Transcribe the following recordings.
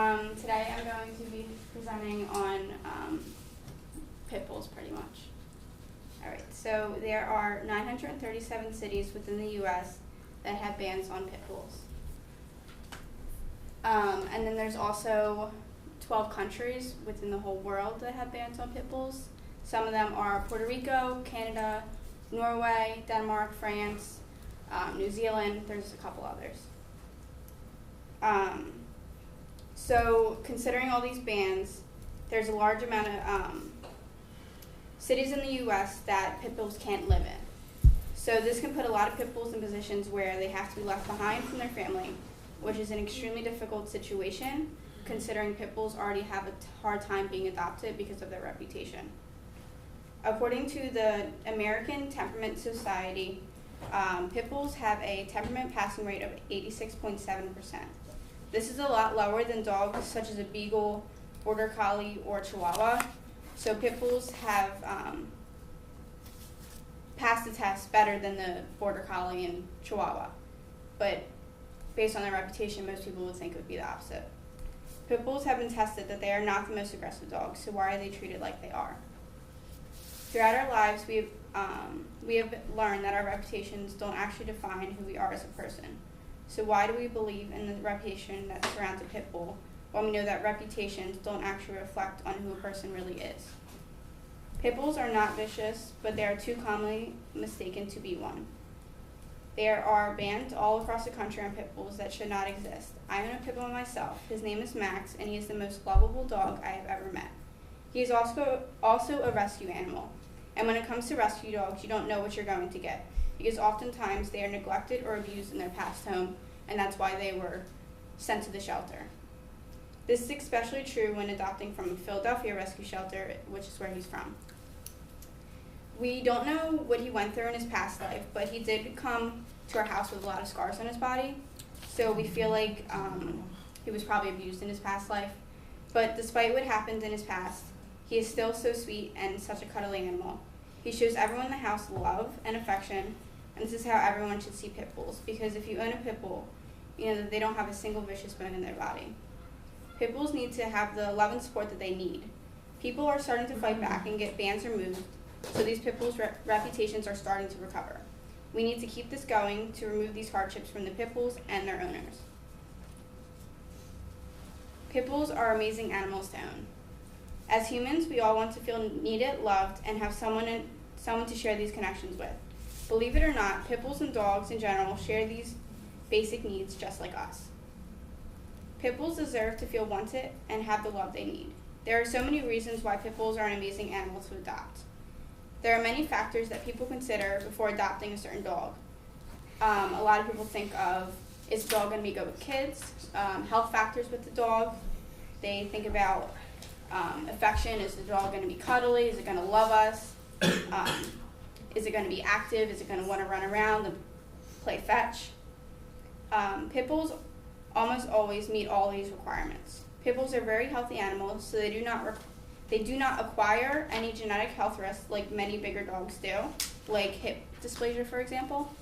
Today I'm going to be presenting on pit bulls pretty much. Alright, so there are 937 cities within the U.S. that have bans on pit bulls. And then there's also 12 countries within the whole world that have bans on pit bulls. Some of them are Puerto Rico, Canada, Norway, Denmark, France, New Zealand. There's a couple others. So considering all these bans, there's a large amount of cities in the U.S. that pit bulls can't live in. So this can put a lot of pit bulls in positions where they have to be left behind from their family, which is an extremely difficult situation considering pit bulls already have a hard time being adopted because of their reputation. According to the American Temperament Society, pit bulls have a temperament passing rate of 86.7%. This is a lot lower than dogs such as a beagle, border collie, or chihuahua. So pit bulls have passed the test better than the border collie and chihuahua. But based on their reputation, most people would think it would be the opposite. Pit bulls have been tested that they are not the most aggressive dogs, so why are they treated like they are? Throughout our lives, we have learned that our reputations don't actually define who we are as a person. So why do we believe in the reputation that surrounds a pit bull when we know that reputations don't actually reflect on who a person really is? Pit bulls are not vicious, but they are too commonly mistaken to be one. There are bans all across the country on pit bulls that should not exist. I own a pit bull myself. His name is Max, and he is the most lovable dog I have ever met. He is also a rescue animal. And when it comes to rescue dogs, you don't know what you're going to get, because oftentimes they are neglected or abused in their past home, and that's why they were sent to the shelter. This is especially true when adopting from a Philadelphia rescue shelter, which is where he's from. We don't know what he went through in his past life, but he did come to our house with a lot of scars on his body, so we feel like he was probably abused in his past life. But despite what happened in his past, he is still so sweet and such a cuddly animal. He shows everyone in the house love and affection, and this is how everyone should see pit bulls, because if you own a pit bull, you know that they don't have a single vicious bone in their body. Pit bulls need to have the love and support that they need. People are starting to fight back and get bans removed, so these pit bulls' reputations are starting to recover. We need to keep this going to remove these hardships from the pit bulls and their owners. Pit bulls are amazing animals to own. As humans, we all want to feel needed, loved, and have someone to share these connections with. Believe it or not, pit bulls and dogs in general share these basic needs just like us. Pit bulls deserve to feel wanted and have the love they need. There are so many reasons why pit bulls are an amazing animal to adopt. There are many factors that people consider before adopting a certain dog. A lot of people think of, is the dog going to be good with kids? Health factors with the dog. They think about affection. Is the dog going to be cuddly? Is it going to love us? Is it going to be active? Is it going to want to run around and play fetch? Pit bulls almost always meet all these requirements. Pit bulls are very healthy animals, so they do not acquire any genetic health risks like many bigger dogs do, like hip dysplasia, for example.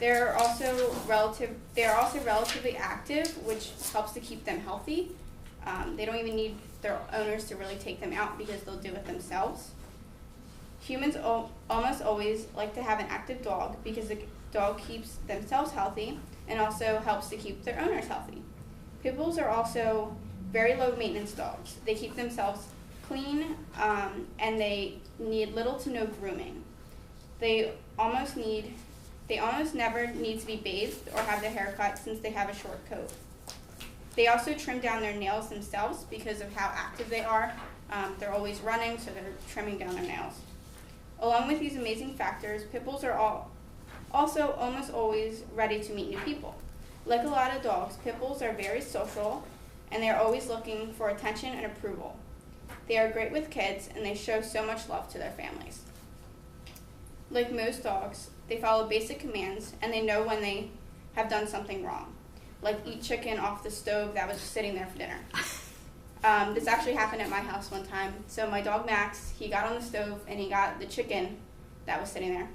They're also relatively active, which helps to keep them healthy. They don't even need their owners to really take them out because they'll do it themselves. Humans almost always like to have an active dog because the dog keeps themselves healthy and also helps to keep their owners healthy. Pit bulls are also very low maintenance dogs. They keep themselves clean and they need little to no grooming. They almost never need to be bathed or have their hair cut since they have a short coat. They also trim down their nails themselves because of how active they are. They're always running, so they're trimming down their nails. Along with these amazing factors, pit bulls are also almost always ready to meet new people. Like a lot of dogs, pit bulls are very social, and they are always looking for attention and approval. They are great with kids, and they show so much love to their families. Like most dogs, they follow basic commands, and they know when they have done something wrong, like eat chicken off the stove that was sitting there for dinner. This actually happened at my house one time. So my dog Max, he got on the stove and he got the chicken that was sitting there.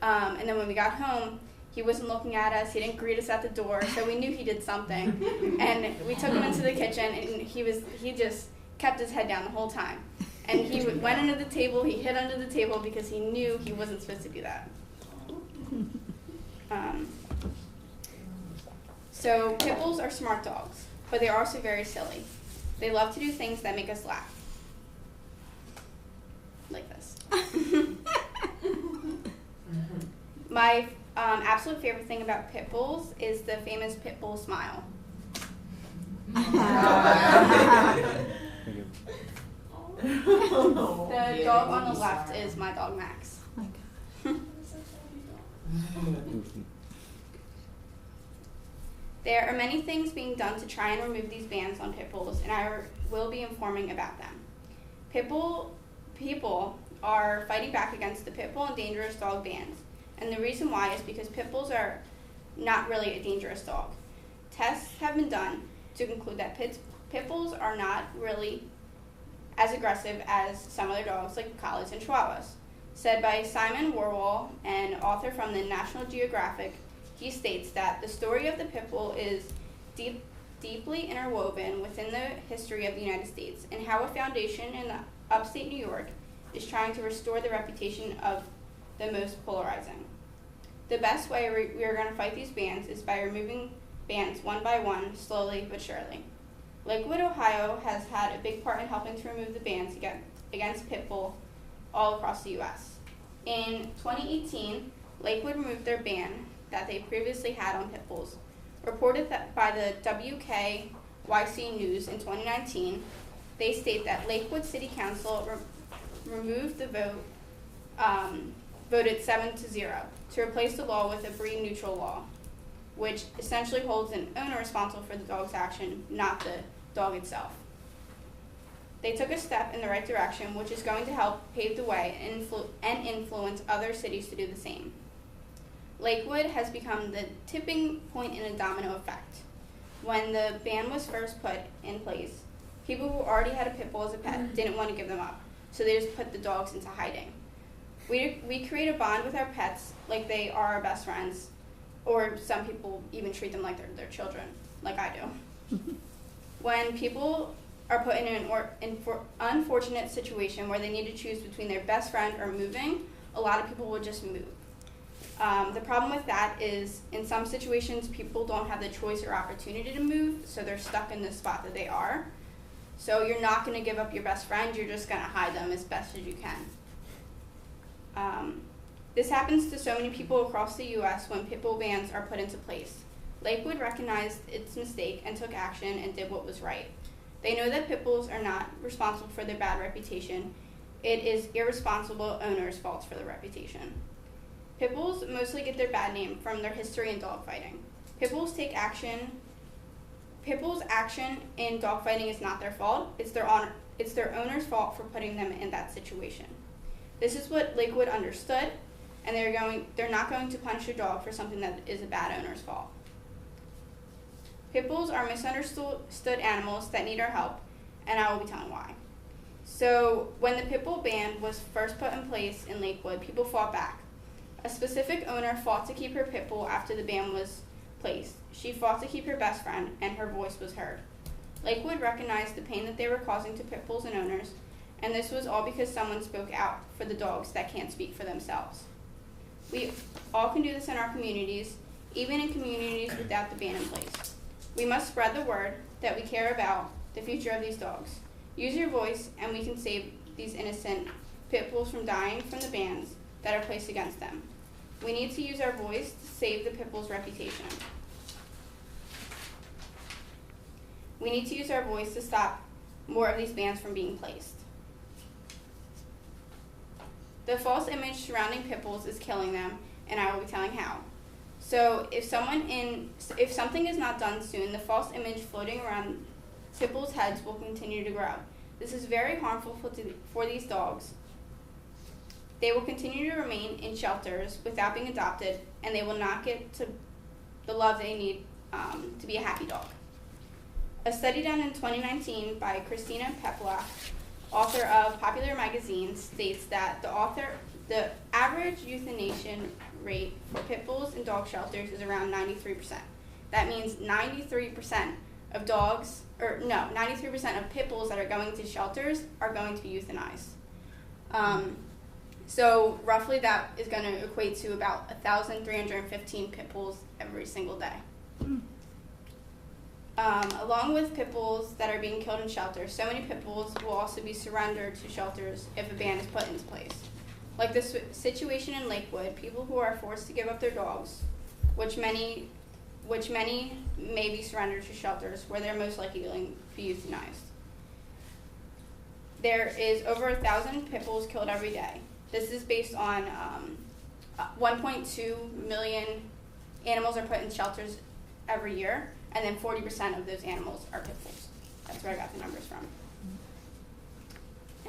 And then when we got home, He wasn't looking at us. He didn't greet us at the door, so we knew he did something. And we took him into the kitchen, and he just kept his head down the whole time. And he went under the table. He hid under the table because he knew he wasn't supposed to do that. So pit bulls are smart dogs, but they're also very silly. They love to do things that make us laugh. Like this. My absolute favorite thing about pit bulls is the famous pit bull smile. The dog on the left is my dog Max. There are many things being done to try and remove these bans on pit bulls, and I will be informing about them. People are fighting back against the pit bull and dangerous dog bans, and the reason why is because pit bulls are not really a dangerous dog. Tests have been done to conclude that pit bulls are not really as aggressive as some other dogs like collies and chihuahuas. Said by Simon Warwall, an author from the National Geographic, he states that the story of the pit bull is deeply interwoven within the history of the United States, and how a foundation in upstate New York is trying to restore the reputation of the most polarizing. The best way we are going to fight these bans is by removing bans one by one, slowly but surely. Lakewood, Ohio has had a big part in helping to remove the bans against pit bull all across the U.S. In 2018, Lakewood removed their ban that they previously had on pit bulls. Reported that by the WKYC News in 2019, they state that Lakewood City Council removed the voted 7-0 to replace the law with a breed-neutral law, which essentially holds an owner responsible for the dog's action, not the dog itself. They took a step in the right direction, which is going to help pave the way and influence other cities to do the same. Lakewood has become the tipping point in a domino effect. When the ban was first put in place, people who already had a pit bull as a pet didn't want to give them up, so they just put the dogs into hiding. We create a bond with our pets like they are our best friends, or some people even treat them like they're their children, like I do. When people are put in an unfortunate situation where they need to choose between their best friend or moving, a lot of people will just move. The problem with that is, in some situations, people don't have the choice or opportunity to move, so they're stuck in the spot that they are. So you're not going to give up your best friend, you're just going to hide them as best as you can. This happens to so many people across the U.S. when pit bull bans are put into place. Lakewood recognized its mistake and took action and did what was right. They know that pit bulls are not responsible for their bad reputation. It is irresponsible owners' faults for their reputation. Pit bulls mostly get their bad name from their history in dogfighting. Pit bulls' action in dogfighting is not their fault. It's their owner's fault for putting them in that situation. This is what Lakewood understood, and they're not going to punish a dog for something that is a bad owner's fault. Pit bulls are misunderstood animals that need our help, and I will be telling why. So, when the pit bull ban was first put in place in Lakewood, people fought back. A specific owner fought to keep her pit bull after the ban was placed. She fought to keep her best friend, and her voice was heard. Lakewood recognized the pain that they were causing to pit bulls and owners, and this was all because someone spoke out for the dogs that can't speak for themselves. We all can do this in our communities, even in communities without the ban in place. We must spread the word that we care about the future of these dogs. Use your voice, and we can save these innocent pit bulls from dying from the bans that are placed against them. We need to use our voice to save the pit bull's reputation. We need to use our voice to stop more of these bans from being placed. The false image surrounding pit bulls is killing them, and I will be telling how. So if something is not done soon, the false image floating around pit bulls' heads will continue to grow. This is very harmful for these dogs. They will continue to remain in shelters without being adopted, and they will not get to the love they need to be a happy dog. A study done in 2019 by Christina Pepla, author of Popular Magazine, states that The average euthanasia rate for pit bulls in dog shelters is around 93%. That means 93% of 93% of pit bulls that are going to shelters are going to be euthanized. So roughly that is going to equate to about 1,315 pit bulls every single day. Along with pit bulls that are being killed in shelters, so many pit bulls will also be surrendered to shelters if a ban is put into place. Like this situation in Lakewood, people who are forced to give up their dogs, which many may be surrendered to shelters where they're most likely to be euthanized. There is over 1,000 pit bulls killed every day. This is based on 1.2 million animals are put in shelters every year, and then 40% of those animals are pit bulls. That's where I got the numbers from.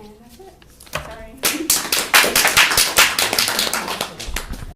And that's it. Sorry.